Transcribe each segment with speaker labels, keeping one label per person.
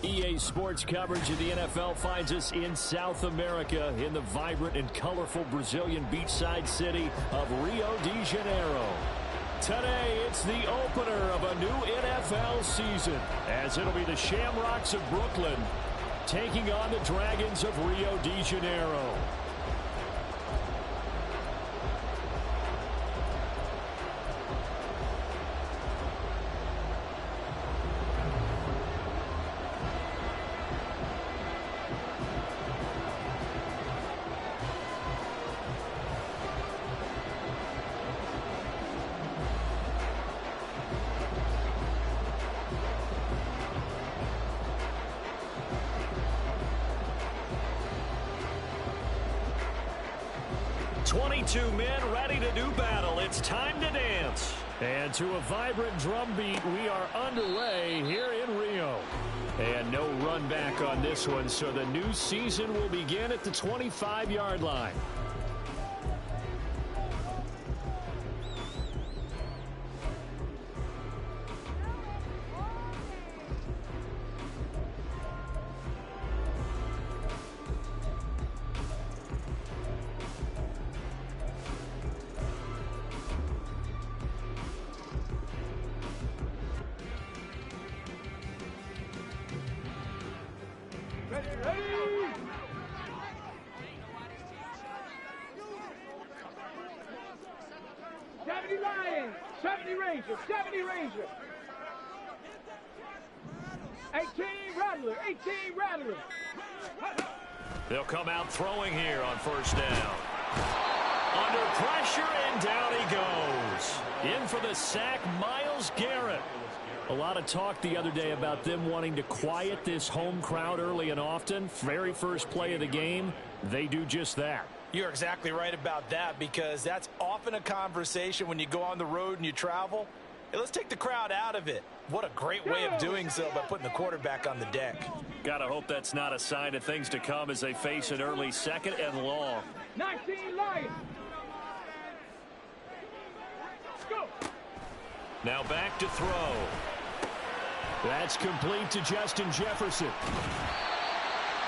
Speaker 1: EA Sports coverage of the NFL finds us in South America in the vibrant and colorful Brazilian beachside city of Rio de Janeiro. Today, it's the opener of a new NFL season, as it'll be the Shamrocks of Brooklyn taking on the Dragons of Rio de Janeiro. Two men ready to do battle. It's time to dance. And to a vibrant drum beat, we are underway here in Rio. And no run back on this one, so the new season will begin at the 25-yard line. They'll come out throwing here on first down. Under pressure, and down he goes. In for the sack, Myles Garrett. A lot of talk the other day about them wanting to quiet this home crowd early and often. Very first play of the game, they do just that.
Speaker 2: You're exactly right about that, because that's often a conversation when you go on the road and you travel. Hey, let's take the crowd out of it. What a great way of doing so by putting the quarterback on the deck.
Speaker 1: Gotta hope that's not a sign of things to come as they face an early second and long.
Speaker 3: 19 Lions. Go.
Speaker 1: Now back to throw. That's complete to Justin Jefferson.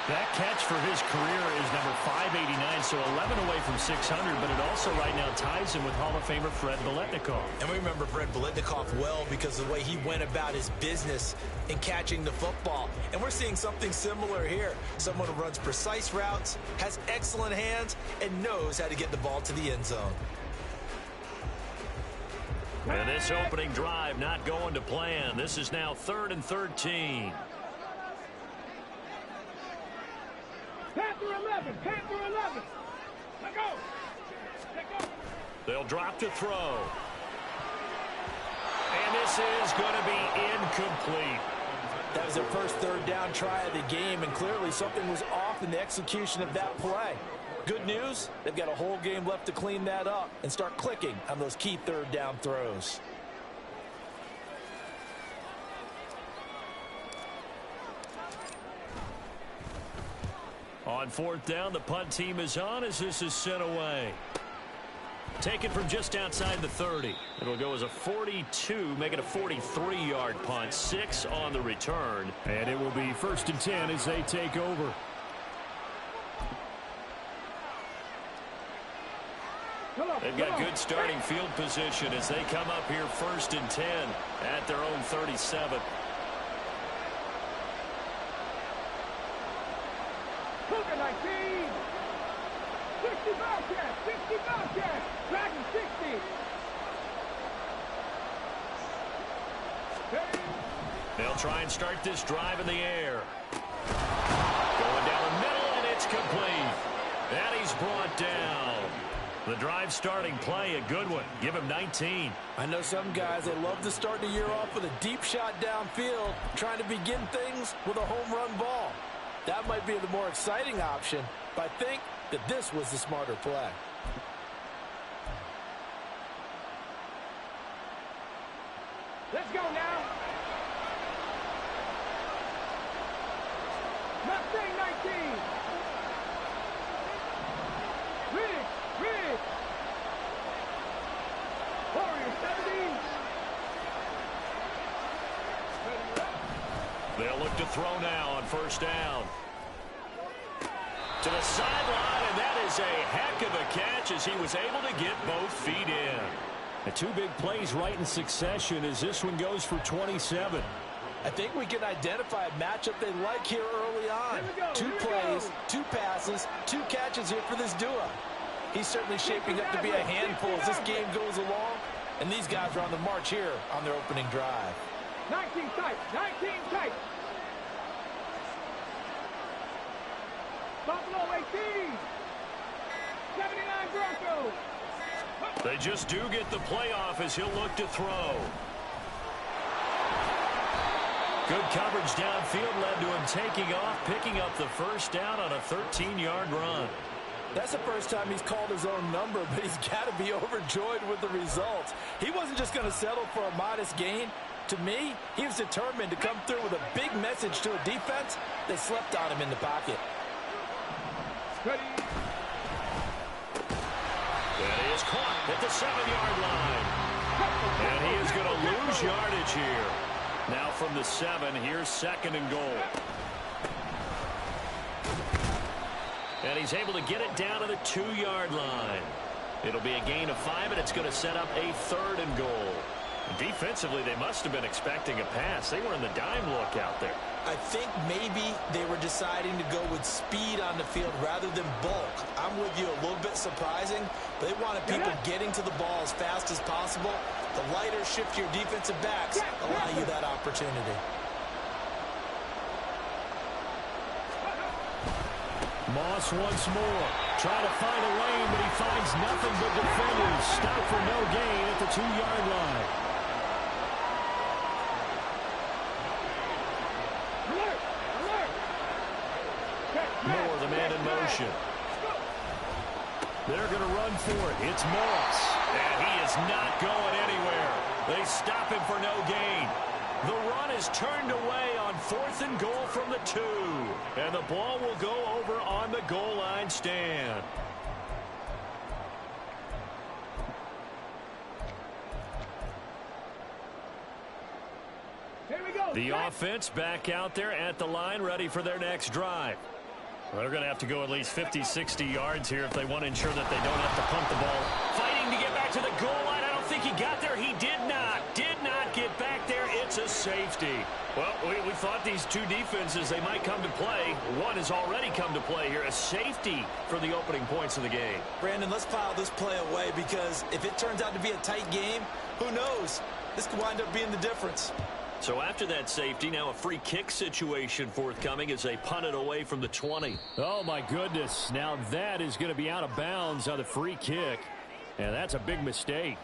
Speaker 1: That catch for his career is number 589, so 11 away from 600, but it also right now ties him with Hall of Famer Fred Biletnikoff.
Speaker 2: And we remember Fred Biletnikoff well because of the way he went about his business in catching the football. And we're seeing something similar here. Someone who runs precise routes, has excellent hands, and knows how to get the ball to the end zone.
Speaker 1: And this opening drive not going to plan. This is now 3rd and 13.
Speaker 3: Panther 11, Panther 11. Let go. Let go.
Speaker 1: They'll drop to throw. And this is going to be incomplete.
Speaker 2: That was their first third down try of the game, and clearly something was off in the execution of that play. Good news, they've got a whole game left to clean that up and start clicking on those key third down throws.
Speaker 1: On 4th down, the punt team is on as this is sent away. Taken from just outside the 30. It'll go as a 42, make it a 43-yard punt. 6 on the return. And it will be 1st and 10 as they take over. They've got good starting field position as they come up here 1st and 10 at their own 37.
Speaker 3: Cougar 19. 60 Bobcats. 60 Bobcats. Dragon 60.
Speaker 1: They'll try and start this drive in the air. Going down the middle, and it's complete. And he's brought down. The drive starting play, a good one. Give him 19.
Speaker 2: I know some guys, they love to start the year off with a deep shot downfield, trying to begin things with a home run ball. That might be the more exciting option, but I think that this was the smarter play.
Speaker 3: Let's go now. Mustang 19. Ridge. Warrior 17.
Speaker 1: They'll look to throw now on first down. To the sideline, and that is a heck of a catch as he was able to get both feet in. The two big plays right in succession as this one goes for 27.
Speaker 2: I think we can identify a matchup they like here early on. Two plays, two passes, two catches here for this duo. He's certainly shaping up to be a handful as this game goes along, and these guys are on the march here on their opening drive.
Speaker 3: 19 tight, 19 tight. Buffalo 18. 79 Broncos.
Speaker 1: They just do get the playoff as he'll look to throw. Good coverage downfield led to him taking off, picking up the first down on a 13-yard run.
Speaker 2: That's the first time he's called his own number, but he's got to be overjoyed with the results. He wasn't just going to settle for a modest gain. To me, he was determined to come through with a big message to a defense that slept on him in the pocket.
Speaker 3: Ready.
Speaker 1: And he is caught at the 7-yard line. And he is going to lose yardage here. Now from the 7, here's 2nd and goal. And he's able to get it down to the 2-yard line. It'll be a gain of 5, and it's going to set up a 3rd and goal. Defensively, they must have been expecting a pass. They were in the dime look out there.
Speaker 2: I think maybe they were deciding to go with speed on the field rather than bulk. I'm with you, a little bit surprising. But they wanted people getting to the ball as fast as possible. The lighter, shiftier defensive backs allow you that opportunity.
Speaker 1: Moss once more. Trying to find a lane, but he finds nothing but defenders. Stop for no gain at the 2-yard line. Moore, the man in motion. They're going to run for it. It's Moss. And he is not going anywhere. They stop him for no gain. The run is turned away on 4th and goal from the 2. And the ball will go over on the goal line stand.
Speaker 3: Here we go.
Speaker 1: The offense back out there at the line, ready for their next drive. Well, they're going to have to go at least 50, 60 yards here if they want to ensure that they don't have to punt the ball. Fighting to get back to the goal line. I don't think he got there. He did not get back there. It's a safety. Well, we thought these two defenses, they might come to play. One has already come to play here. A safety for the opening points of the game.
Speaker 2: Brandon, let's file this play away because if it turns out to be a tight game, who knows? This could wind up being the difference.
Speaker 1: So after that safety, now a free kick situation forthcoming as they punt it away from the 20. Oh, my goodness. Now that is going to be out of bounds on the free kick. And that's a big mistake.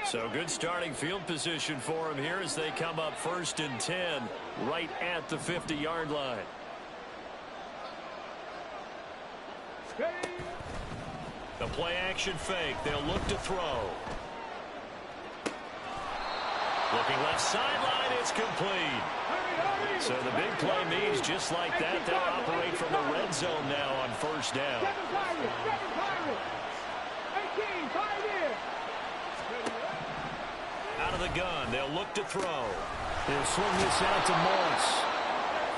Speaker 1: So good starting field position for him here as they come up 1st and 10 right at the 50-yard line. The play-action fake. They'll look to throw. Looking left sideline. It's complete. So the big play means just like that, they'll operate from the red zone now on 1st down.
Speaker 3: 7 Pirates. 18, 5 in.
Speaker 1: Out of the gun. They'll look to throw. They'll swing this out to Moss.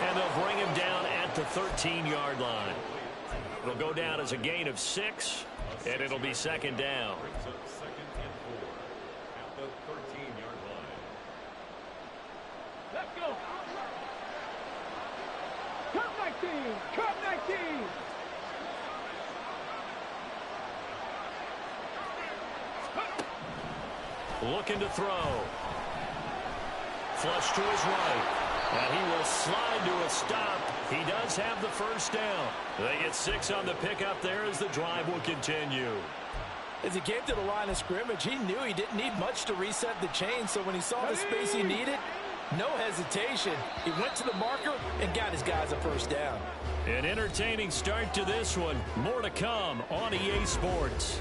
Speaker 1: And they'll bring him down at the 13-yard line. It'll go down as a gain of 6, and it'll be 2nd down.
Speaker 3: Let's go. Cup 19. Cup 19.
Speaker 1: Looking to throw. Flush to his right. And he will slide to a stop. He does have the first down. They get 6 on the pickup there as the drive will continue.
Speaker 2: As he came to the line of scrimmage, he knew he didn't need much to reset the chain. So when he saw the space he needed, no hesitation. He went to the marker and got his guys a first down.
Speaker 1: An entertaining start to this one. More to come on EA Sports.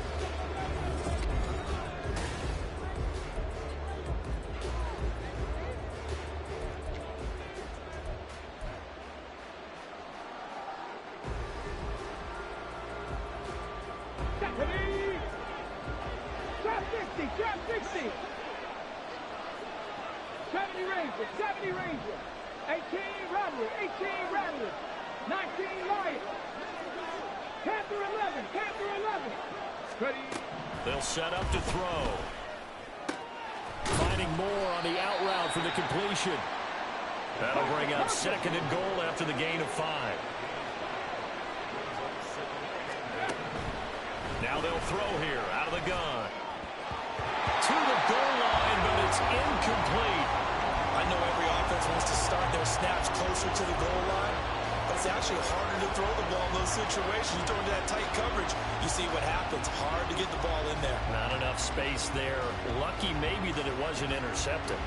Speaker 3: shot 60. 70 Rangers, 70 Rangers. 18 Rattler, 18 Rattler. 19 Lions. Panther 11, Panther 11. Ready.
Speaker 1: They'll set up to throw. Finding more on the out route for the completion. That'll bring up 2nd and goal after the gain of 5. Now they'll throw here out of the gun. To the goal line, but it's incomplete.
Speaker 2: I know every offense wants to start their snaps closer to the goal line, but it's actually harder to throw the ball in those situations. You throw into that tight coverage, you see what happens. Hard to get the ball in there.
Speaker 1: Not enough space there. Lucky maybe that it wasn't intercepted.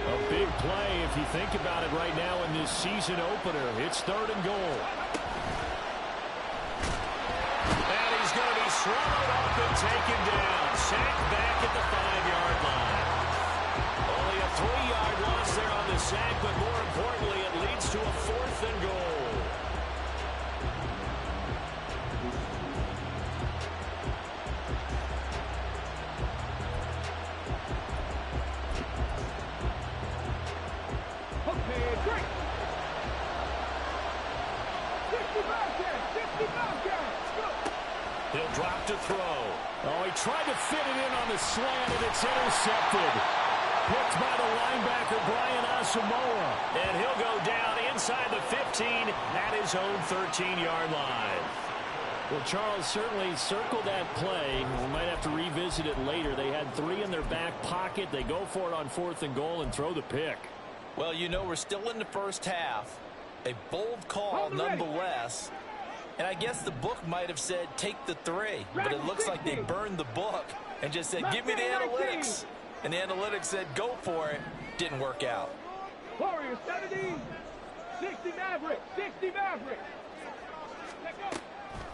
Speaker 1: A big play if you think about it right now in this season opener. It's 3rd and goal. And he's going to be swallowed up and taken down. Sacked back at the 5-yard line. Only a 3-yard loss there on the sack, but more importantly, it leads to a 4th and goal.
Speaker 3: Okay, great. 60 Bobcats, 60 Bobcats. Go.
Speaker 1: He'll drop to throw. Oh, he tried to fit it in on the slant, and it's intercepted. Picked by the linebacker, Brian Asamoah. And he'll go down inside the 15 at his own 13-yard line. Well, Charles certainly circled that play. We might have to revisit it later. They had 3 in their back pocket. They go for it on 4th and goal and throw the pick.
Speaker 2: Well, you know, we're still in the first half. A bold call nonetheless. And I guess the book might have said take the 3, but it looks like they burned the book and just said give me the analytics. And the analytics said go for it. Didn't work out.
Speaker 3: Warriors 70, 60 Mavericks, 60 Mavericks.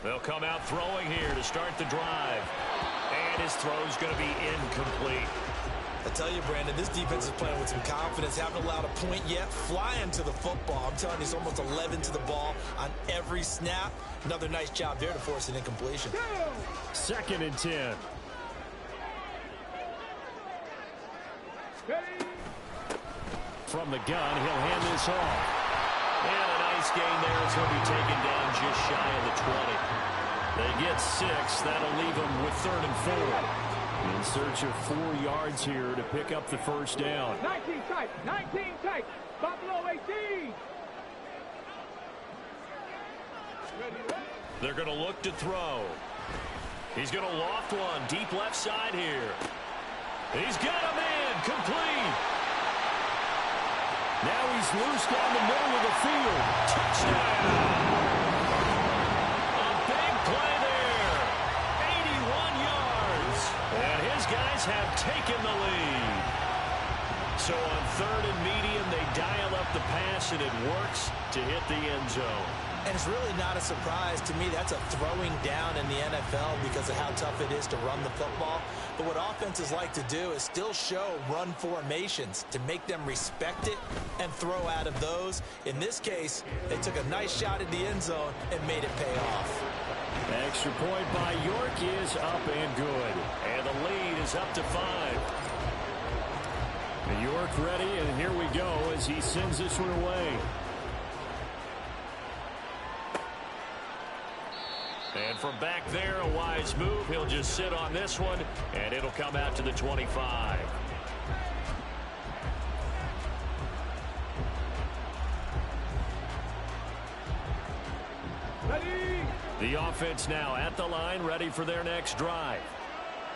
Speaker 1: They'll come out throwing here to start the drive. And his throw's going to be incomplete.
Speaker 2: I tell you, Brandon, this defense is playing with some confidence. Haven't allowed a point yet. Flying to the football. I'm telling you, it's almost 11 to the ball on every snap. Another nice job there to force an incompletion.
Speaker 1: 2nd and 10. From the gun, he'll hand this off. And a nice gain there. It's going to be taken down just shy of the 20. They get 6. That'll leave them with 3rd and 4. In search of 4 yards here to pick up the first down.
Speaker 3: 19 tight, 19 tight. Buffalo 18.
Speaker 1: They're going to look to throw. He's going to loft one deep left side here. He's got a man complete. Now he's loose down the middle of the field. Touchdown. A big play there. 81 yards. And his guys have taken the lead. So on 3rd and medium, they dial up the pass, and it works to hit the end zone.
Speaker 2: And it's really not a surprise to me. That's a throwing down in the NFL because of how tough it is to run the football. But what offenses like to do is still show run formations to make them respect it and throw out of those. In this case, they took a nice shot at the end zone and made it pay off.
Speaker 1: Extra point by York is up and good. And the lead is up to 5. And York ready, and here we go as he sends this one away. And from back there, a wise move. He'll just sit on this one, and it'll come out to the 25.
Speaker 3: Ready.
Speaker 1: The offense now at the line, ready for their next drive.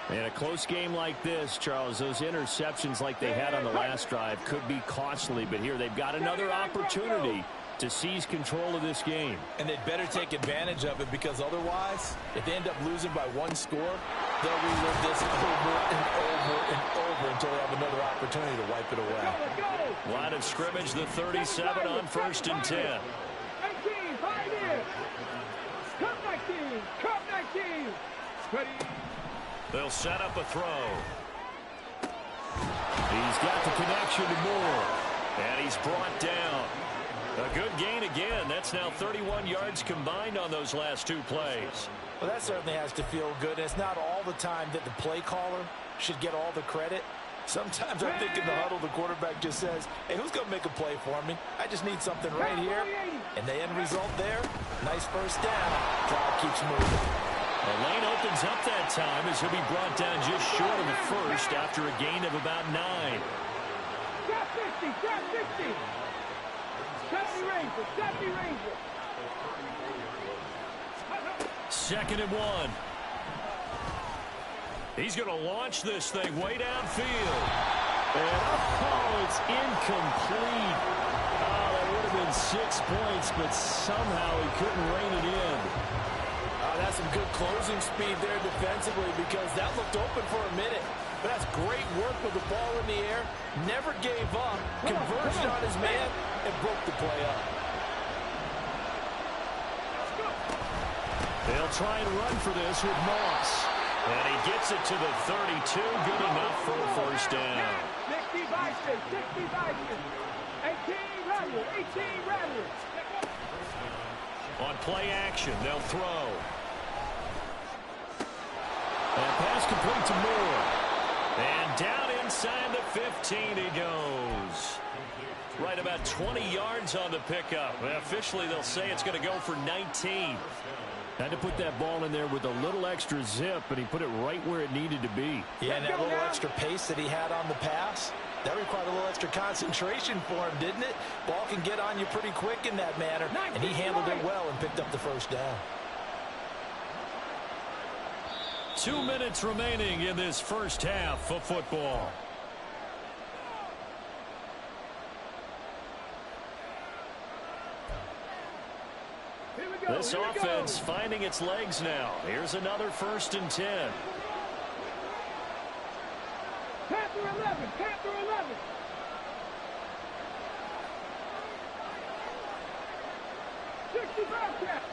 Speaker 1: In a close game like this, Charles, those interceptions like they had on the last drive could be costly, but here they've got another opportunity to seize control of this game.
Speaker 2: And they'd better take advantage of it because otherwise, if they end up losing by 1 score, they'll relive this over and over and over until they have another opportunity to wipe it away.
Speaker 1: Line of scrimmage, the 37 on 1st and 10.
Speaker 3: 18, 5 in. Come 19, come 19. Ready.
Speaker 1: They'll set up a throw. He's got the connection to Moore. And he's brought down. A good gain again. That's now 31 yards combined on those last two plays.
Speaker 2: Well, that certainly has to feel good. It's not all the time that the play caller should get all the credit. Sometimes I think in the huddle, the quarterback just says, hey, who's going to make a play for me? I just need something right here. And the end result there, nice first down. Drive keeps moving.
Speaker 1: The lane opens up that time as he'll be brought down just short of the first after a gain of about 9.
Speaker 3: Trap 50, trap 50. 70 Rangers, 70 Rangers.
Speaker 1: 2nd and 1. He's going to launch this thing way downfield. And it's incomplete. Oh, that would have been 6 points, but somehow he couldn't rein it in.
Speaker 2: That's some good closing speed there defensively because that looked open for a minute. But that's great work with the ball in the air. Never gave up. Converged on his man and broke the play up.
Speaker 1: They'll try and run for this with Moss. And he gets it to the 32. Good enough for a first down.
Speaker 3: 60 Vikings, 60 Vikings. 18 Rattlers, 18 Rattlers.
Speaker 1: On play action, they'll throw. And pass complete to Moore. And down inside the 15 he goes. Right about 20 yards on the pickup. Well, officially, they'll say it's going to go for 19. Had to put that ball in there with a little extra zip, but he put it right where it needed to be.
Speaker 2: Yeah, and that little extra pace that he had on the pass, that required a little extra concentration for him, didn't it? Ball can get on you pretty quick in that manner, and he handled it well and picked up the first down.
Speaker 1: 2 minutes remaining in this first half of football. This offense finding its legs now. Here's another 1st and 10.
Speaker 3: Panther 11, Panther 11.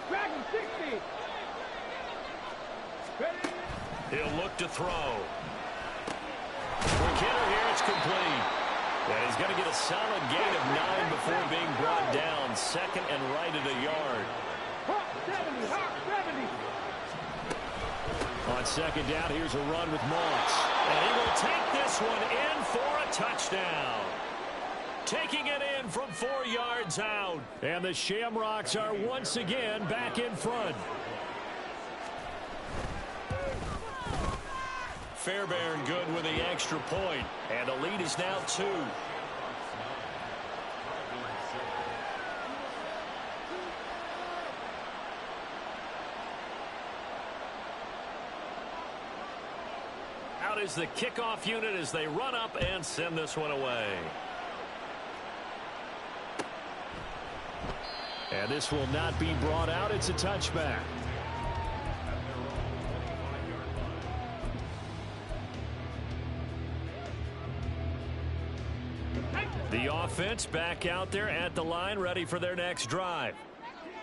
Speaker 3: Dragon 60. Ready?
Speaker 1: He'll look to throw. Quick hitter here, it's complete. And he's going to get a solid gain of 9 before being brought down. 2nd and right at a yard.
Speaker 3: Hawk 70, Hawk 70.
Speaker 1: On 2nd down, here's a run with Moss. And he will take this one in for a touchdown. Taking it in from 4 yards out. And the Shamrocks are once again back in front. Fairbairn good with the extra point. And the lead is now 2. Out is the kickoff unit as they run up and send this one away. And this will not be brought out. It's a touchback. The offense back out there at the line, ready for their next drive.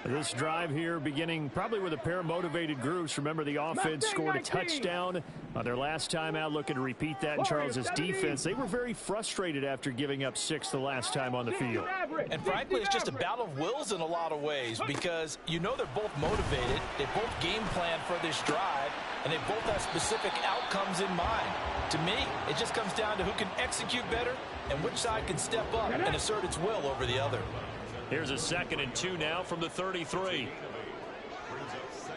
Speaker 1: This drive here beginning probably with a pair of motivated groups. Remember, the offense scored a touchdown on their last time out. Looking to repeat that in Charles's defense. They were very frustrated after giving up 6 the last time on the field.
Speaker 2: And frankly, it's just a battle of wills in a lot of ways because you know they're both motivated. They both game plan for this drive, and they both have specific outcomes in mind. To me, it just comes down to who can execute better and which side can step up and assert its will over the other.
Speaker 1: Here's a 2nd and 2 now from the 33.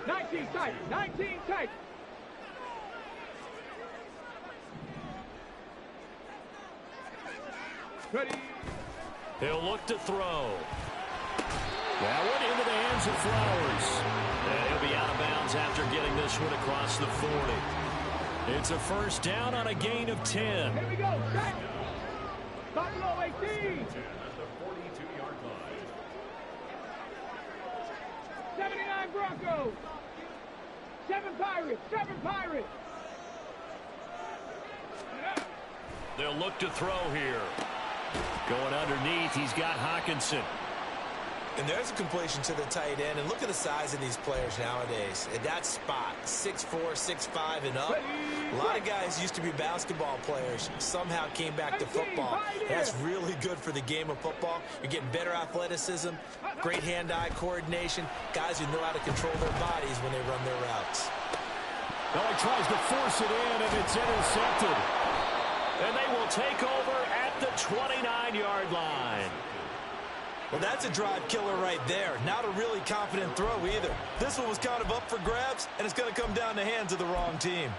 Speaker 3: 19 tight, 19 tight. Ready?
Speaker 1: He'll look to throw. That one into the hands of Flowers. And he'll be out of bounds after getting this one across the 40. It's a first down on a gain of 10.
Speaker 3: Here we go, set. Buffalo 18. 79 Broncos. 7 Pirates, 7 Pirates.
Speaker 1: They'll look to throw here. Going underneath, he's got Hockenson.
Speaker 2: And there's a completion to the tight end. And look at the size of these players nowadays. At that spot, 6'4", 6'5", and up. A lot of guys used to be basketball players. Somehow came back to football. That's really good for the game of football. You're getting better athleticism, great hand-eye coordination. Guys who know how to control their bodies when they run their routes.
Speaker 1: Well, he tries to force it in, and it's intercepted. And they will take over at the 29-yard line.
Speaker 2: Well, that's a drive killer right there. Not a really confident throw either. This one was kind of up for grabs, and it's going to come down the hands of the wrong team.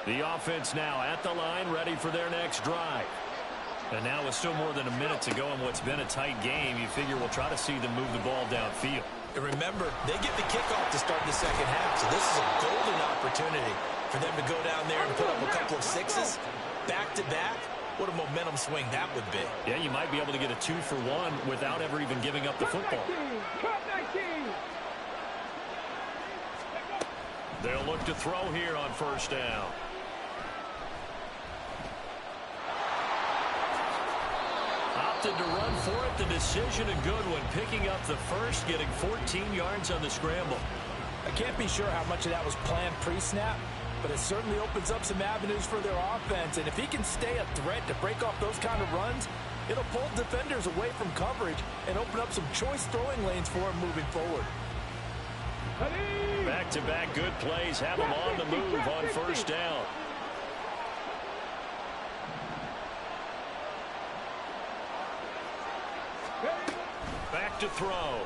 Speaker 1: The offense now at the line, ready for their next drive. And now with still more than a minute to go in what's been a tight game, you figure we'll try to see them move the ball downfield.
Speaker 2: And remember, they get the kickoff to start the second half, so this is a golden opportunity for them to go down there and put up a couple of sixes back-to-back. What a momentum swing that would be.
Speaker 1: Yeah, you might be able to get a 2-for-1 without ever even giving up the football. They'll look to throw here on first down. Opted to run for it. The decision a good one. Picking up the first, getting 14 yards on the scramble.
Speaker 4: I can't be sure how much of that was planned pre-snap, but it certainly opens up some avenues for their offense. And if he can stay a threat to break off those kind of runs, it'll pull defenders away from coverage and open up some choice throwing lanes for him moving forward.
Speaker 1: Back-to-back good plays have him on the move on first down. Back to throw.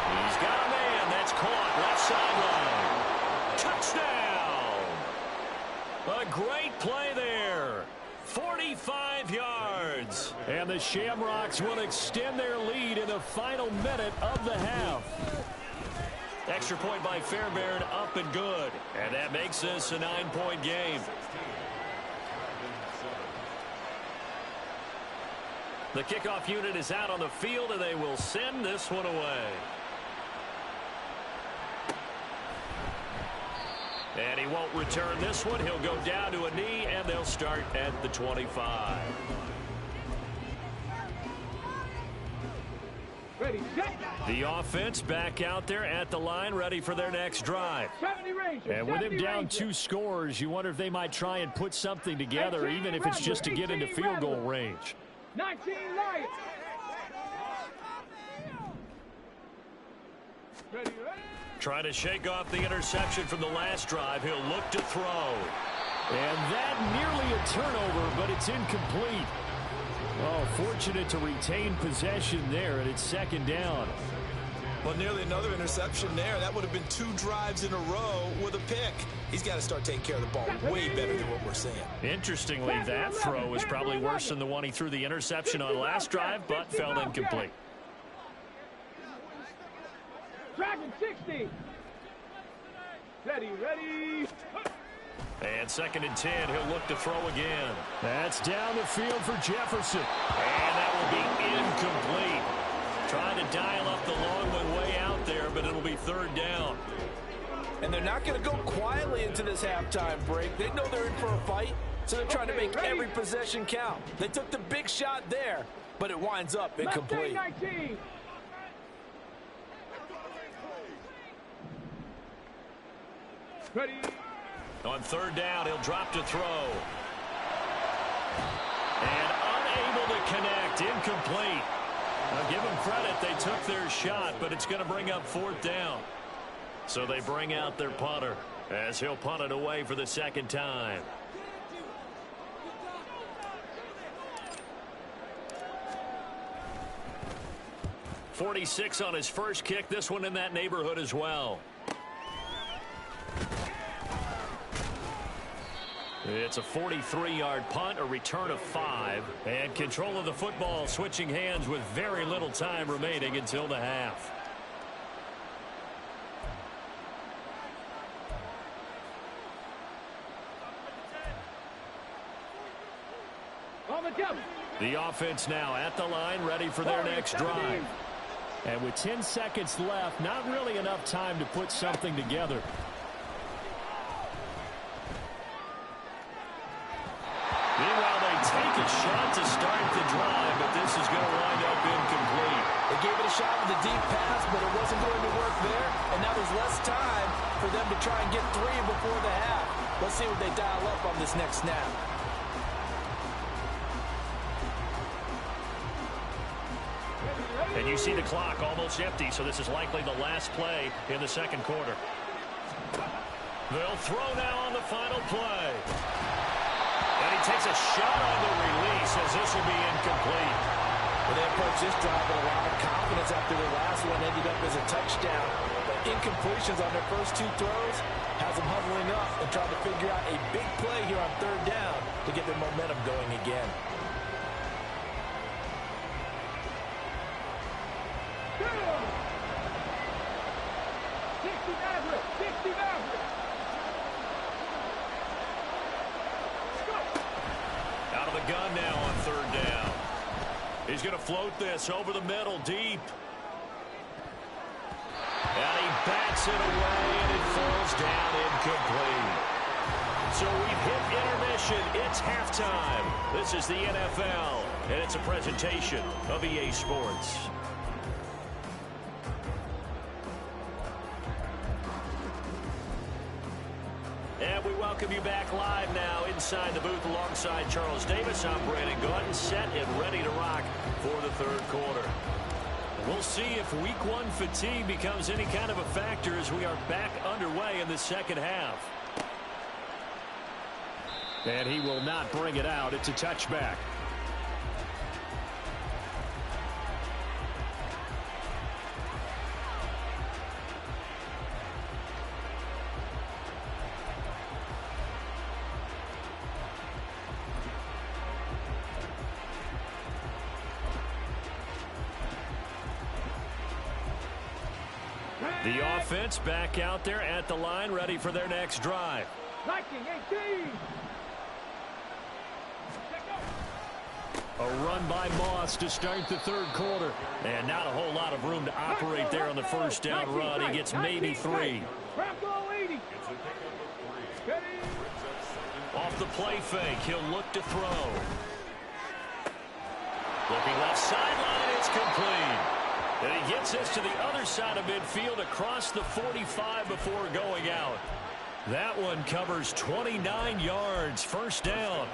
Speaker 1: He's got a man. That's caught. Left sideline. Touchdown. A great play there. 45 yards. And the Shamrocks will extend their lead in the final minute of the half. Extra point by Fairbairn, up and good. And that makes this a 9-point game. The kickoff unit is out on the field, and they will send this one away. And he won't return this one. He'll go down to a knee, and they'll start at the 25.
Speaker 3: Ready, set.
Speaker 1: The offense back out there at the line, ready for their next drive. And with him down 2 scores, you wonder if they might try and put something together, even if it's just to get into field goal range.
Speaker 3: 19 light. Ready, ready.
Speaker 1: Trying to shake off the interception from the last drive. He'll look to throw. And that nearly a turnover, but it's incomplete. Oh, fortunate to retain possession there, and it's second down.
Speaker 2: Well, nearly another interception there. That would have been 2 drives in a row with a pick. He's got to start taking care of the ball way better than what we're seeing.
Speaker 1: Interestingly, that throw was probably worse than the one he threw the interception on last drive, but fell incomplete.
Speaker 3: Dragon 60. Ready, ready.
Speaker 1: And 2nd and 10, he'll look to throw again. That's down the field for Jefferson. And that will be incomplete. Trying to dial up the long one way out there, but it'll be 3rd down.
Speaker 4: And they're not going to go quietly into this halftime break. They know they're in for a fight, so they're trying to make every possession count. They took the big shot there, but it winds up incomplete.
Speaker 3: Ready.
Speaker 1: On 3rd down, he'll drop to throw. And unable to connect, incomplete. Now give them credit, they took their shot, but it's going to bring up 4th down. So they bring out their punter as he'll punt it away for the 2nd time. .46 on his first kick, this one in that neighborhood as well. It's a 43-yard punt, a return of 5, and control of the football switching hands with very little time remaining until the half. The offense now at the line, ready for their next drive. And with 10 seconds left, not really enough time to put something together. Meanwhile, they take a shot to start the drive, but this is going to wind up incomplete.
Speaker 4: They gave it a shot with a deep pass, but it wasn't going to work there. And now there's less time for them to try and get 3 before the half. Let's see what they dial up on this next snap.
Speaker 1: And you see the clock almost empty, so this is likely the last play in the second quarter. They'll throw now on the final play. And he takes a shot on the release as this will be incomplete.
Speaker 4: Well, they approached this drive with a lot of confidence after their last one ended up as a touchdown. But incompletions on their first 2 throws has them huddling up and trying to figure out a big play here on 3rd down to get their momentum going again.
Speaker 1: Out of the gun now on 3rd down. He's going to float this over the middle, deep. And he bats it away, and it falls down incomplete. So we've hit intermission. It's halftime. This is the NFL, and it's a presentation of EA Sports. And we welcome you back live now inside the booth alongside Charles Davis. I'm Brandon Gaudin, set and ready to rock for the 3rd quarter. We'll see if week 1 fatigue becomes any kind of a factor as we are back underway in the second half. And he will not bring it out. It's a touchback. The offense back out there at the line, ready for their next drive.
Speaker 3: Viking 18.
Speaker 1: A run by Moss to start the 3rd quarter. And not a whole lot of room to operate there on the first down run. He gets maybe 3. Off the play fake, he'll look to throw. Looking left sideline, it's complete. And he gets this to the other side of midfield across the 45 before going out. That one covers 29 yards, first down.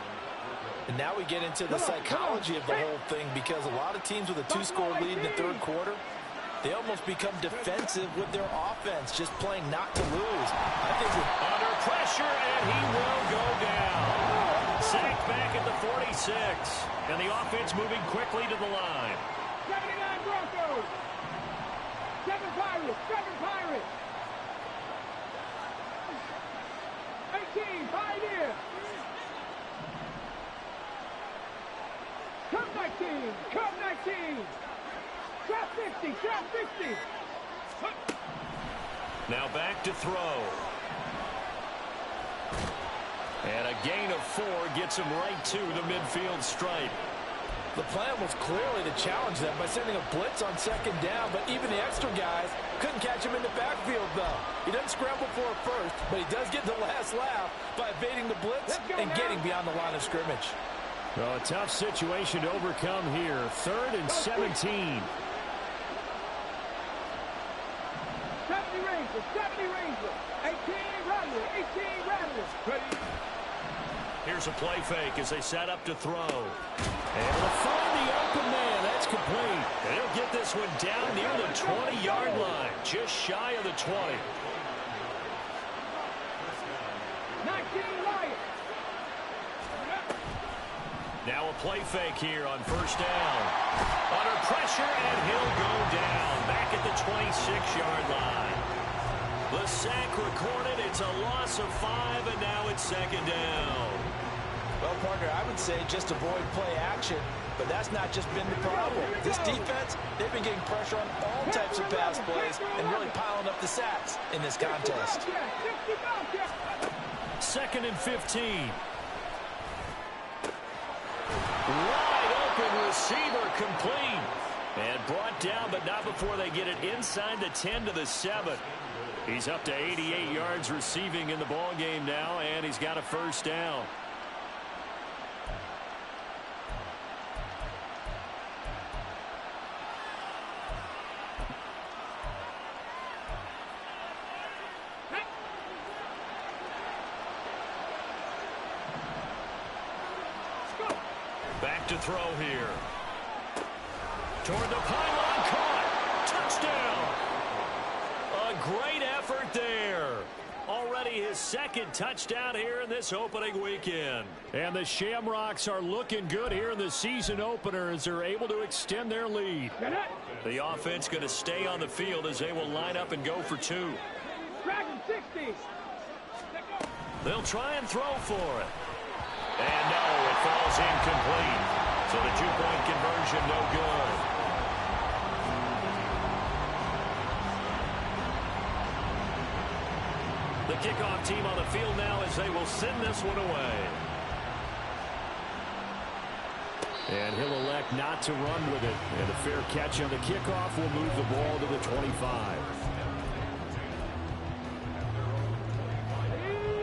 Speaker 4: And now we get into the psychology of the whole thing, because a lot of teams with a 2-score lead in the 3rd quarter, they almost become defensive with their offense, just playing not to lose. I think
Speaker 1: under pressure, and he will go down. Sacked back at the 46. And the offense moving quickly to the line.
Speaker 3: 79 Broncos. 7 Pirates. 7 Pirates. 18 Pioneers. Come 19. Come 19. Trap 50. Trap 50.
Speaker 1: Now back to throw. And a gain of 4 gets him right to the midfield stripe.
Speaker 4: The plan was clearly to challenge them by sending a blitz on 2nd down, but even the extra guys couldn't catch him in the backfield, though. He doesn't scramble for a first, but he does get the last laugh by evading the blitz and getting beyond the line of scrimmage.
Speaker 1: Well, a tough situation to overcome here. 3rd and 17.
Speaker 3: 70 Rangers. 70 Rangers. 18 Rattlers. 18 Rattlers. Ready.
Speaker 1: Here's a play fake as they set up to throw. Able to find the open man. That's complete. And he'll get this one down near the 20-yard line. Just shy of the 20.
Speaker 3: 19 Lions.
Speaker 1: Now a play fake here on first down. Under pressure, and he'll go down. Back at the 26-yard line. The sack recorded. It's a loss of 5, and now it's 2nd down.
Speaker 4: Well, partner, I would say just avoid play action, but that's not just been the problem. This defense, they've been getting pressure on all types of pass plays and really piling up the sacks in this contest.
Speaker 1: 2nd and 15. Wide open receiver, complete. And brought down, but not before they get it inside the 10 to the 7. He's up to 88 yards receiving in the ball game now, and he's got a first down. throw here. Toward the pylon, caught. Touchdown. A great effort there. Already his second touchdown here in this opening weekend. And the Shamrocks are looking good here in the season opener as they're able to extend their lead. The offense going to stay on the field as they will line up and go for two.
Speaker 3: Dragon 60.
Speaker 1: They'll try and throw for it. And no, it falls incomplete. So the two-point conversion no good. The kickoff team on the field now as they will send this one away. And he'll elect not to run with it. And a fair catch on the kickoff will move the ball to the 25.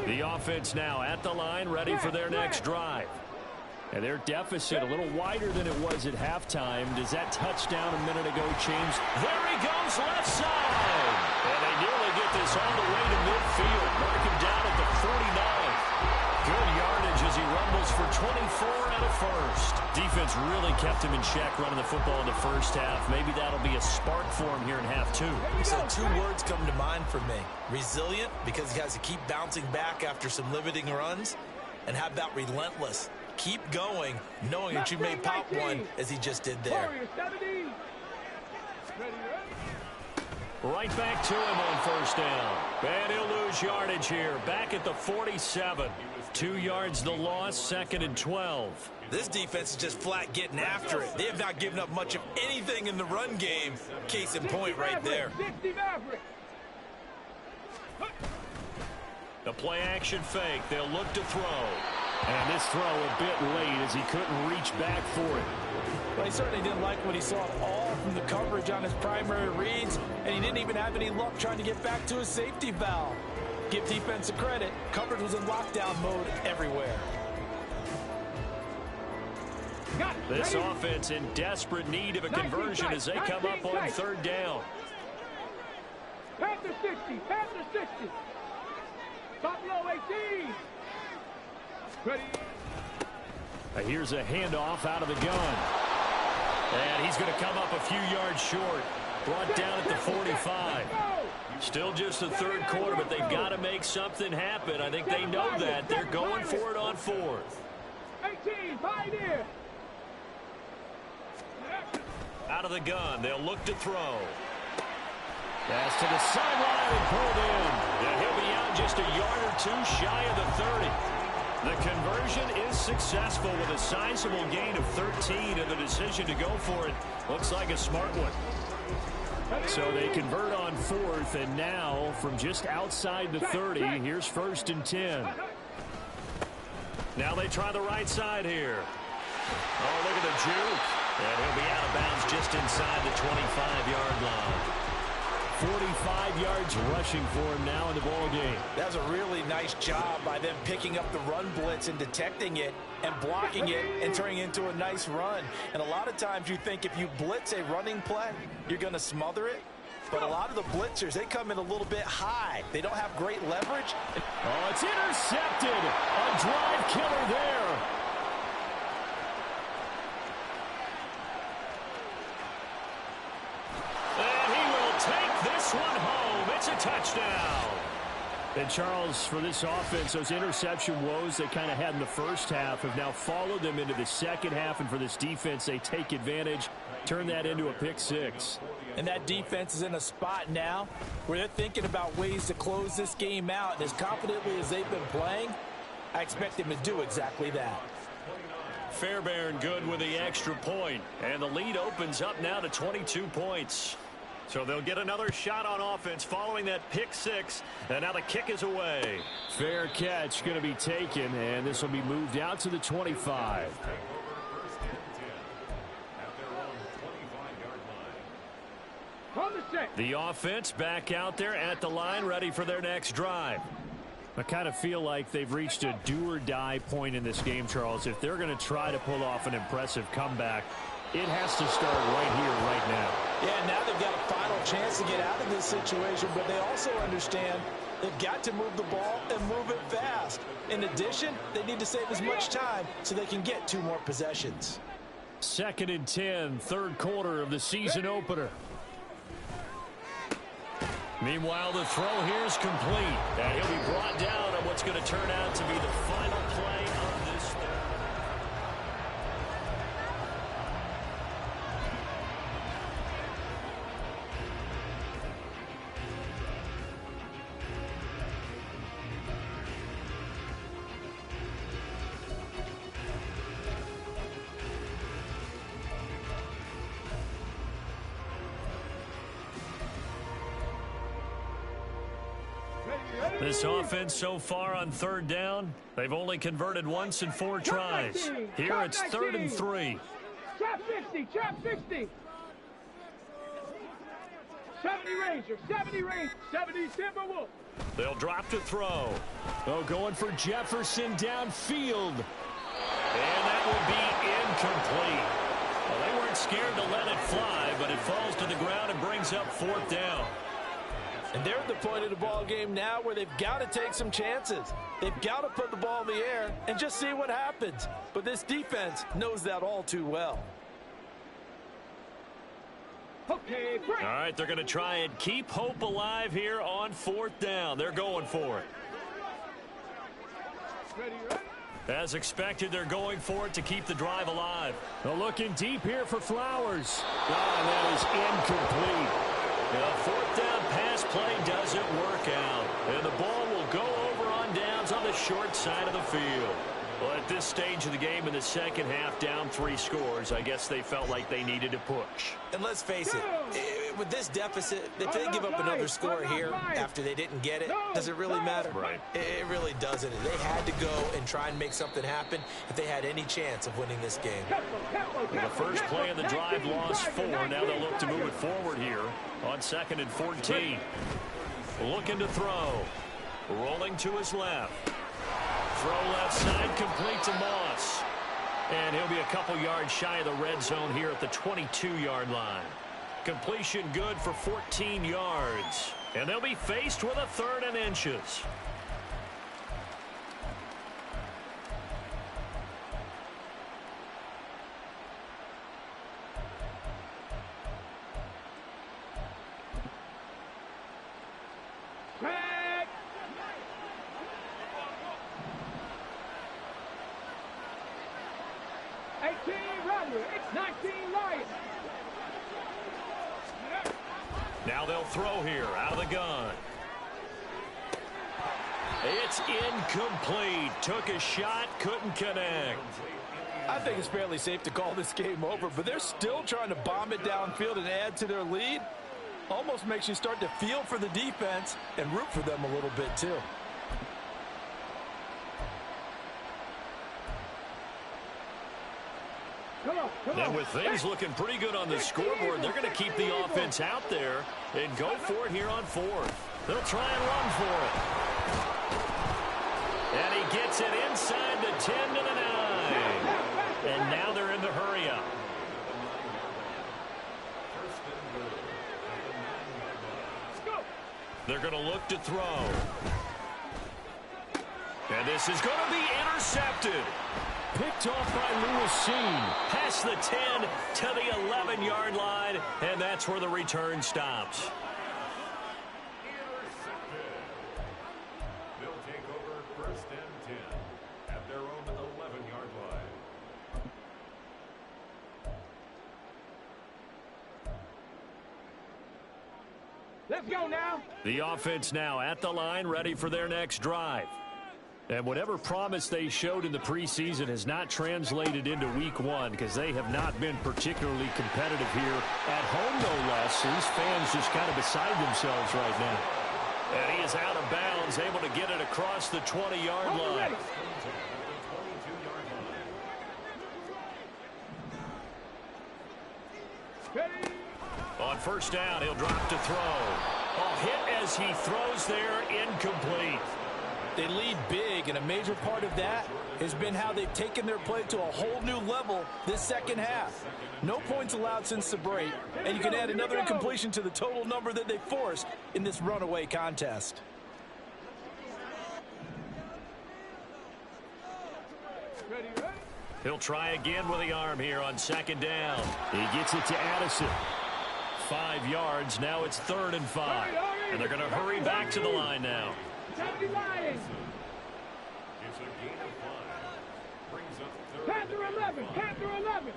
Speaker 1: The offense now at the line, ready for their next drive. And their deficit a little wider than it was at halftime. Does that touchdown a minute ago change? There he goes, left side. And they nearly get this all the way to midfield. Mark him down at the 49. Good yardage as he rumbles for 24 and a first. Defense really kept him in check running the football in the first half. Maybe that'll be a spark for him here in half two.
Speaker 2: So two words come to mind for me. Resilient, because he has to keep bouncing back after some limiting runs. And how about relentless? Keep going, knowing that you may pop one as he just did there.
Speaker 1: Right back to him on first down. And he'll lose yardage here. Back at the 47. 2 yards the loss, 2nd and 12.
Speaker 2: This defense is just flat getting after it. They have not given up much of anything in the run game. Case in point right there.
Speaker 1: The play action fake. They'll look to throw. And this throw a bit late as he couldn't reach back for it.
Speaker 4: Well, he certainly didn't like what he saw all from the coverage on his primary reads, and he didn't even have any luck trying to get back to his safety valve. Give defensive credit. Coverage was in lockdown mode everywhere.
Speaker 1: This offense in desperate need of a conversion as they come up on third down.
Speaker 3: Panther 60, Panther 60. Buffalo 18. Ready.
Speaker 1: Here's a handoff out of the gun. And he's going to come up a few yards short. Brought down at the 45. Still just the third quarter, but they've got to make something happen. I think they know that. They're going for it on fourth.
Speaker 3: 18, Pioneer.
Speaker 1: Out of the gun. They'll look to throw. Pass to the sideline and pulled in. And he'll be out just a yard or two shy of the 30. The conversion is successful with a sizable gain of 13, and the decision to go for it looks like a smart one. So they convert on fourth, and now from just outside the 30, here's 1st and 10. Now they try the right side here. Oh, look at the juke. And he'll be out of bounds just inside the 25-yard line. 45 yards rushing for him now in the ball game.
Speaker 4: That was a really nice job by them picking up the run blitz and detecting it and blocking it and turning it into a nice run. And a lot of times you think if you blitz a running play, you're going to smother it. But a lot of the blitzers, they come in a little bit high. They don't have great leverage.
Speaker 1: Oh, it's intercepted. A drive killer there. This one home. It's a touchdown. And Charles, for this offense, those interception woes they kind of had in the first half have now followed them into the second half. And for this defense, they take advantage, turn that into a pick six.
Speaker 4: And that defense is in a spot now where they're thinking about ways to close this game out. And as confidently as they've been playing, I expect them to do exactly that.
Speaker 1: Fairbairn good with the extra point. And the lead opens up now to 22 points. So they'll get another shot on offense following that pick six. And now the kick is away. Fair catch going to be taken, and this will be moved out to the 25. The offense back out there at the line, ready for their next drive. I kind of feel like they've reached a do-or-die point in this game, Charles. If they're going to try to pull off an impressive comeback, it has to start right here, right now.
Speaker 4: Yeah, now they've got a final chance to get out of this situation, but they also understand they've got to move the ball and move it fast. In addition, they need to save as much time so they can get 2 more possessions.
Speaker 1: 2nd and 10, third quarter of the season opener. Meanwhile, the throw here is complete. And he'll be brought down on what's going to turn out to be the final play of this third. This offense so far on third down, they've only converted once in 4 tries. Here it's 3rd and 3.
Speaker 3: Trap 50, trap 50. 70 Ranger, 70 Ranger, 70 Timberwolf.
Speaker 1: They'll drop to throw. Oh, going for Jefferson downfield. And that will be incomplete. Well, they weren't scared to let it fly, but it falls to the ground and brings up 4th down.
Speaker 4: And they're at the point of the ball game now where they've got to take some chances. They've got to put the ball in the air and just see what happens. But this defense knows that all too well.
Speaker 3: Okay, break.
Speaker 1: All right, they're going to try and keep hope alive here on 4th down. They're going for it.
Speaker 3: Ready, ready.
Speaker 1: As expected, they're going for it to keep the drive alive. They're looking deep here for Flowers. Oh, and that is incomplete. The 4th down pass play doesn't work out. And the ball will go over on downs on the short side of the field. Well, at this stage of the game in the second half, down 3 scores, I guess they felt like they needed to push.
Speaker 2: And let's face it, with this deficit, if they give up another score here after they didn't get it, does it really matter?
Speaker 1: Right.
Speaker 2: It really doesn't. They had to go and try and make something happen if they had any chance of winning this game.
Speaker 1: The first play of the drive lost 4. Now they'll look to move it forward here on 2nd and 14. Looking to throw. Rolling to his left. Throw left side, complete to Moss. And he'll be a couple yards shy of the red zone here at the 22-yard line. Completion good for 14 yards. And they'll be faced with a 3rd and inches.
Speaker 3: Break. 18 Rebel, 19 Lions.
Speaker 1: Now they'll throw here out of the gun. It's incomplete. Took a shot, couldn't connect.
Speaker 4: I think it's fairly safe to call this game over, but they're still trying to bomb it downfield and add to their lead. Almost makes you start to feel for the defense and root for them a little bit too.
Speaker 1: And with things looking pretty good on the scoreboard, they're going to keep the offense out there and go for it here on 4th. They'll try and run for it. And he gets it inside the 10 to the 9. And now they're in the hurry up. They're going to look to throw. And this is going to be intercepted. Picked off by Lewis Cine. Past the 10 to the 11-yard line, and that's where the return stops.
Speaker 5: They'll take over 1st and 10 at their own 11-yard line.
Speaker 3: Let's go now.
Speaker 1: The offense now at the line, ready for their next drive. And whatever promise they showed in the preseason has not translated into week 1 because they have not been particularly competitive here at home, no less. These fans just kind of beside themselves right now. And he is out of bounds, able to get it across the 20-yard line. On 1st down, he'll drop to throw. A hit as he throws there, incomplete.
Speaker 4: They lead big, and a major part of that has been how they've taken their play to a whole new level this second half. No points allowed since the break, and you can add another incompletion to the total number that they forced in this runaway contest.
Speaker 3: Ready, ready.
Speaker 1: He'll try again with the arm here on second down. He gets it to Addison. 5 yards. Now it's 3rd and 5. And they're going to hurry back to the line now.
Speaker 5: It's a gain of 5. Brings up 3rd.
Speaker 3: Panther 11. Panther 11.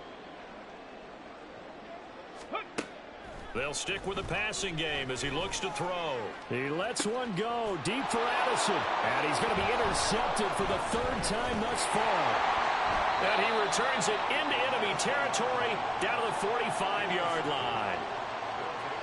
Speaker 1: They'll stick with the passing game as he looks to throw. He lets one go deep for Addison. And he's going to be intercepted for the 3rd time thus far. And he returns it into enemy territory down to the 45-yard line.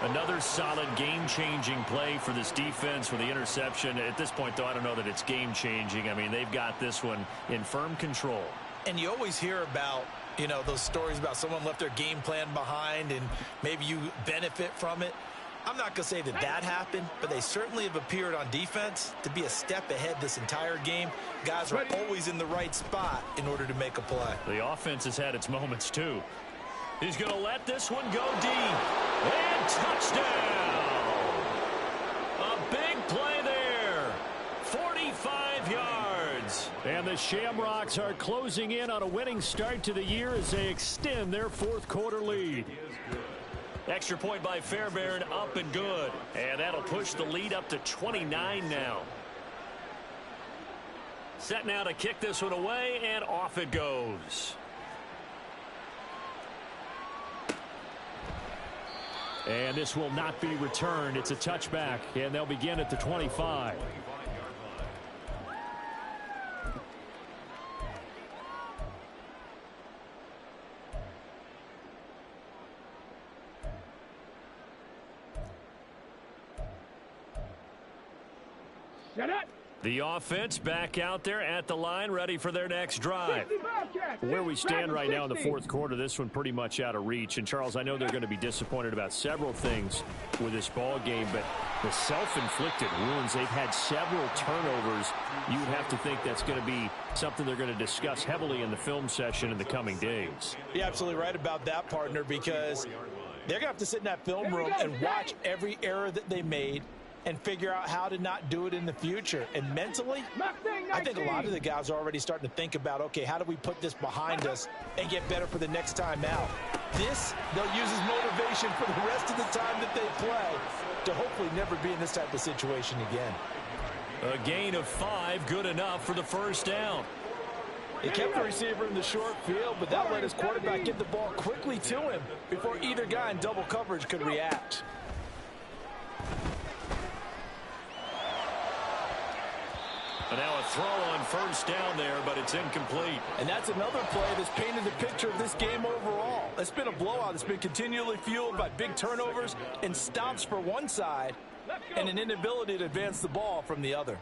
Speaker 1: Another solid game-changing play for this defense with the interception. At this point, though, I don't know that it's game-changing. I mean, they've got this one in firm control.
Speaker 2: And you always hear about, you know, those stories about someone left their game plan behind and maybe you benefit from it. I'm not going to say that that happened, but they certainly have appeared on defense to be a step ahead this entire game. Guys are always in the right spot in order to make a play.
Speaker 1: The offense has had its moments, too. He's going to let this one go deep. And touchdown! A big play there. 45 yards. And the Shamrocks are closing in on a winning start to the year as they extend their 4th quarter lead. Extra point by Fairbairn, up and good. And that'll push the lead up to 29 now. Set now to kick this one away, and off it goes. And this will not be returned. It's a touchback, and they'll begin at the 25.
Speaker 3: Shut up.
Speaker 1: The offense back out there at the line, ready for their next drive. Where we stand right now in the 4th quarter, this one pretty much out of reach. And, Charles, I know they're going to be disappointed about several things with this ball game, but the self-inflicted wounds, they've had several turnovers. You would have to think that's going to be something they're going to discuss heavily in the film session in the coming days.
Speaker 2: You're absolutely right about that, partner, because they're going to have to sit in that film room and watch every error that they made and figure out how to not do it in the future. And mentally, I think a lot of the guys are already starting to think about, okay, how do we put this behind us and get better for the next time out? This, they'll use as motivation for the rest of the time that they play to hopefully never be in this type of situation again.
Speaker 1: A gain of 5, good enough for the 1st down.
Speaker 4: He kept the receiver in the short field, but that let his quarterback get the ball quickly to him before either guy in double coverage could react.
Speaker 1: And now a throw on 1st down there, but it's incomplete.
Speaker 4: And that's another play that's painted the picture of this game overall. It's been a blowout. It's been continually fueled by big turnovers and stops for one side and an inability to advance the ball from the other.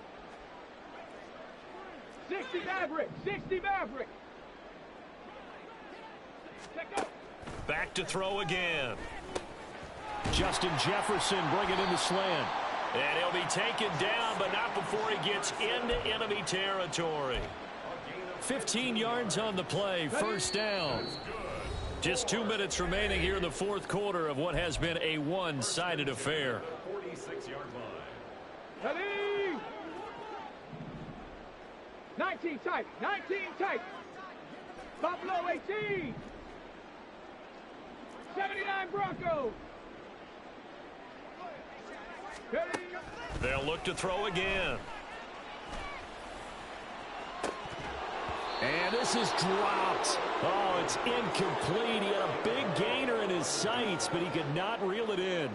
Speaker 3: 60 Maverick. 60 Maverick.
Speaker 1: Back to throw again. Justin Jefferson bringing in the slant. And he'll be taken down, but not before he gets into enemy territory. 15 yards on the play, 1st down. Just 2 minutes remaining here in the 4th quarter of what has been a one-sided affair.
Speaker 5: 46-yard line.
Speaker 3: Ready. 19 tight. 19 tight. Buffalo 18. 79 Broncos.
Speaker 1: They'll look to throw again. And this is dropped. Oh, it's incomplete. He had a big gainer in his sights, but he could not reel it in.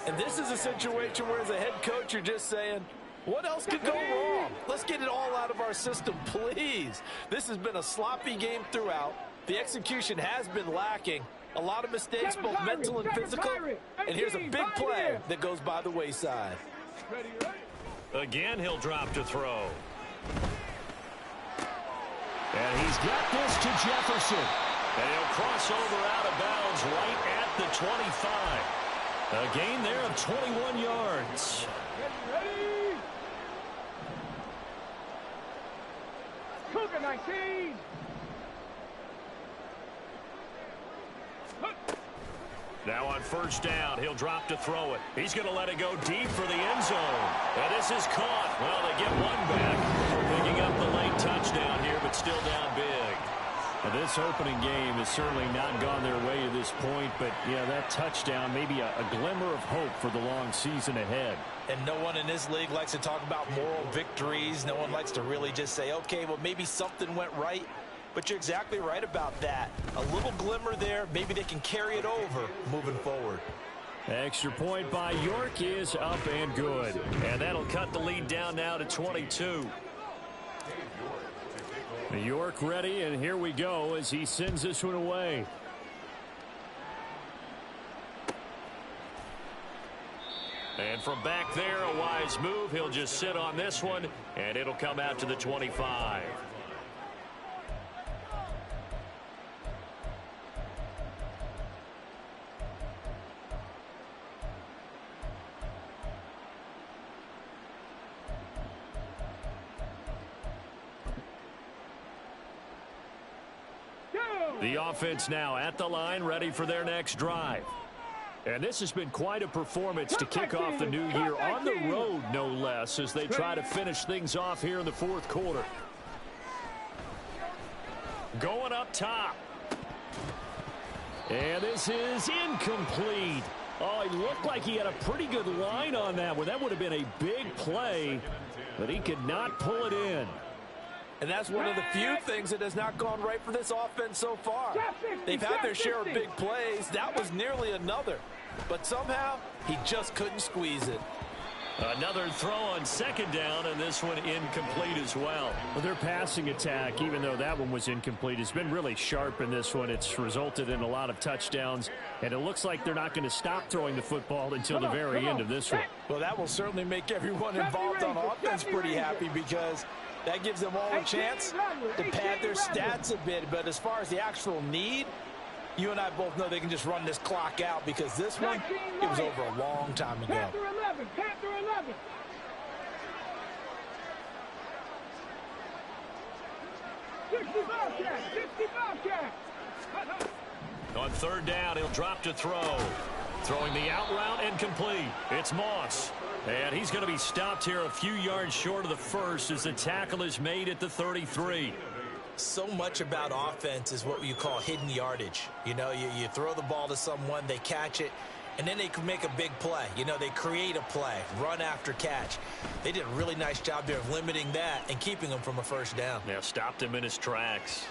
Speaker 4: And this is a situation where, as a head coach, you're just saying, what else could go wrong? Let's get it all out of our system, please. This has been a sloppy game throughout. The execution has been lacking. A lot of mistakes, both mental and physical. And here's a big play that goes by the wayside.
Speaker 1: Again, he'll drop to throw. And he's got this to Jefferson. And he'll cross over out of bounds right at the 25. A gain there of 21 yards.
Speaker 3: Ready. Cougar 19.
Speaker 1: Now on 1st down, he'll drop to throw it. He's going to let it go deep for the end zone. And this is caught. Well, they get one back for picking up the late touchdown here, but still down big. And this opening game has certainly not gone their way to this point, but yeah, that touchdown, maybe a glimmer of hope for the long season ahead.
Speaker 2: And no one in this league likes to talk about moral victories. No one likes to really just say, okay, well, maybe something went right. But you're exactly right about that. A little glimmer there. Maybe they can carry it over moving forward.
Speaker 1: Extra point by York is up and good. And that'll cut the lead down now to 22. York ready, and here we go as he sends this one away. And from back there, a wise move. He'll just sit on this one, and it'll come out to the 25. The offense now at the line, ready for their next drive. And this has been quite a performance to kick off the new year on the road, no less, as they try to finish things off here in the fourth quarter. Going up top. And this is incomplete. Oh, it looked like he had a pretty good line on that one. That would have been a big play, but he could not pull it in.
Speaker 4: And that's one of the few things that has not gone right for this offense so far. They've had their share of big plays. That was nearly another. But somehow, he just couldn't squeeze it.
Speaker 1: Another throw on second down, and this one incomplete as well. Well, their passing attack, even though that one was incomplete, has been really sharp in this one. It's resulted in a lot of touchdowns, and it looks like they're not going to stop throwing the football until the very end of this one.
Speaker 4: Well, that will certainly make everyone involved on offense pretty happy, because that gives them all a chance to pad their stats a bit. But as far as the actual need, you and I both know they can just run this clock out, because this one, it was over a long time ago.
Speaker 3: Panther 11, Panther 11.
Speaker 1: On third down, he'll drop to throw. Throwing the out route and complete. It's Moss. And he's going to be stopped here a few yards short of the first as the tackle is made at the 33.
Speaker 2: So much about offense is what you call hidden yardage. You know, you throw the ball to someone, they catch it, and then they can make a big play. You know, they create a play, run after catch. They did a really nice job there of limiting that and keeping him from a first down.
Speaker 1: Yeah, stopped him in his tracks.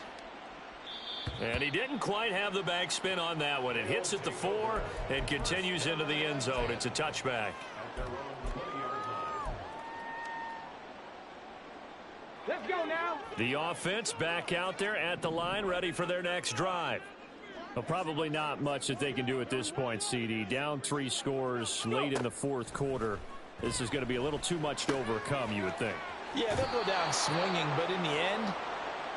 Speaker 1: And he didn't quite have the back spin on that one. It hits at the 4 and continues into the end zone. It's a touchback.
Speaker 3: Let's go now.
Speaker 1: The offense back out there at the line, ready for their next drive. Well, probably not much that they can do at this point, CD. Down 3 scores late in the fourth quarter. This is going to be a little too much to overcome, you would think.
Speaker 2: Yeah, they'll go down swinging, but in the end,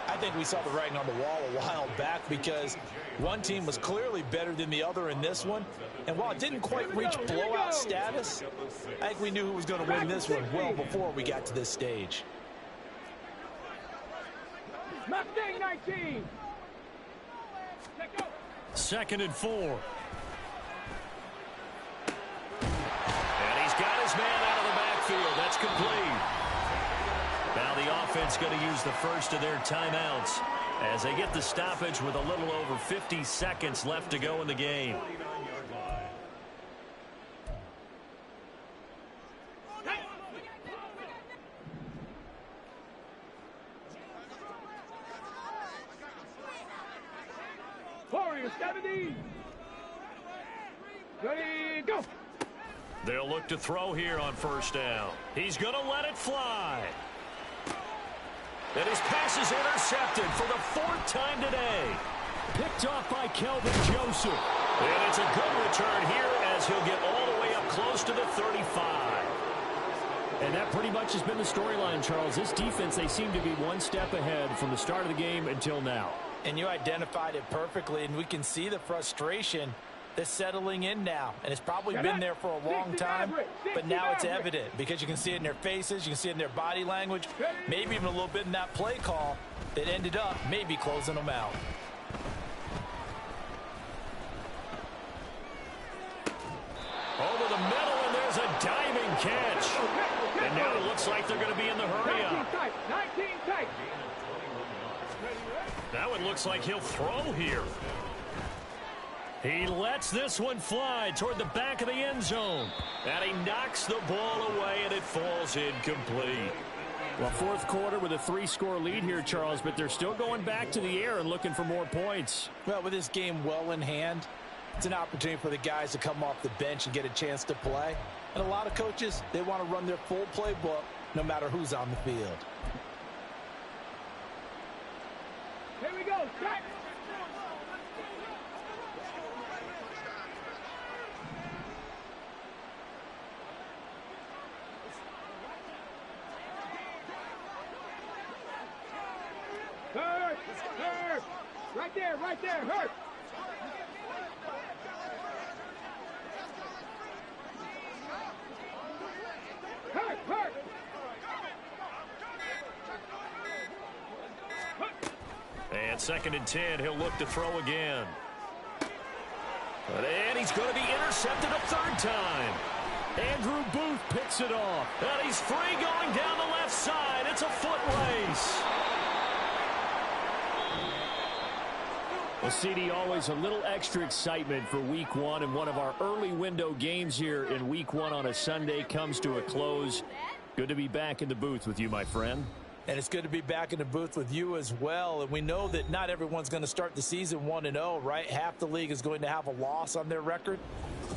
Speaker 2: I think we saw the writing on the wall a while back, because one team was clearly better than the other in this one. And while it didn't quite reach blowout status, I think we knew who was going to win this one well before we got to this stage.
Speaker 3: Mustang 19.
Speaker 1: Second and 4. And he's got his man out of the backfield. That's complete. Now the offense going to use the first of their timeouts as they get the stoppage with a little over 50 seconds left to go in the game.
Speaker 3: Warriors 70. Ready, go.
Speaker 1: They'll look to throw here on first down. He's going to let it fly. And his pass is intercepted for the 4th time today. Picked off by Kelvin Joseph. And it's a good return here as he'll get all the way up close to the 35. And that pretty much has been the storyline, Charles. This defense, they seem to be one step ahead from the start of the game until now.
Speaker 4: And you identified it perfectly, and we can see the frustration that's settling in now. And it's probably been there for a long time, but now it's evident because you can see it in their faces, you can see it in their body language, maybe even a little bit in that play call that ended up maybe closing them out.
Speaker 1: Over the middle, and there's a diving catch. And now it looks like they're going to be in the hurry up.
Speaker 3: 19 tight.
Speaker 1: Now it looks like he'll throw here. He lets this one fly toward the back of the end zone. And he knocks the ball away, and it falls incomplete. Well, fourth quarter with a 3-score lead here, Charles, but they're still going back to the air and looking for more points.
Speaker 4: Well, with this game well in hand, it's an opportunity for the guys to come off the bench and get a chance to play. And a lot of coaches, they want to run their full playbook no matter who's on the field.
Speaker 3: Here we go. Set. Hurt. Hurt. Right there. Right there. Hurt. Hurt. Hurt.
Speaker 1: And 2nd and 10, he'll look to throw again. And he's going to be intercepted a third time. Andrew Booth picks it off. And he's free going down the left side. It's a foot race. Well, CD, always a little extra excitement for Week 1, and one of our early window games here in Week 1 on a Sunday comes to a close. Good to be back in the booth with you, my friend.
Speaker 4: And it's good to be back in the booth with you as well. And we know that not everyone's going to start the season 1-0, right? Half the league is going to have a loss on their record.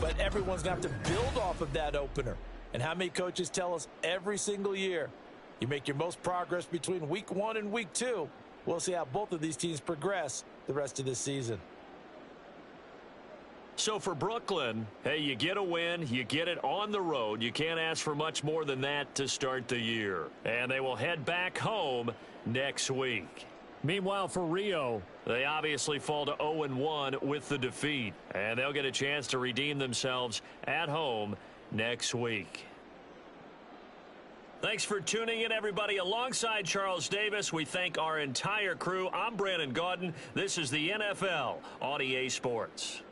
Speaker 4: But everyone's going to have to build off of that opener. And how many coaches tell us every single year, you make your most progress between Week 1 and Week 2. We'll see how both of these teams progress the rest of this season.
Speaker 1: So for Brooklyn, hey, you get a win, you get it on the road. You can't ask for much more than that to start the year. And they will head back home next week. Meanwhile, for Rio, they obviously fall to 0-1 with the defeat. And they'll get a chance to redeem themselves at home next week. Thanks for tuning in, everybody. Alongside Charles Davis, we thank our entire crew. I'm Brandon Gaudin. This is the NFL on EA Sports.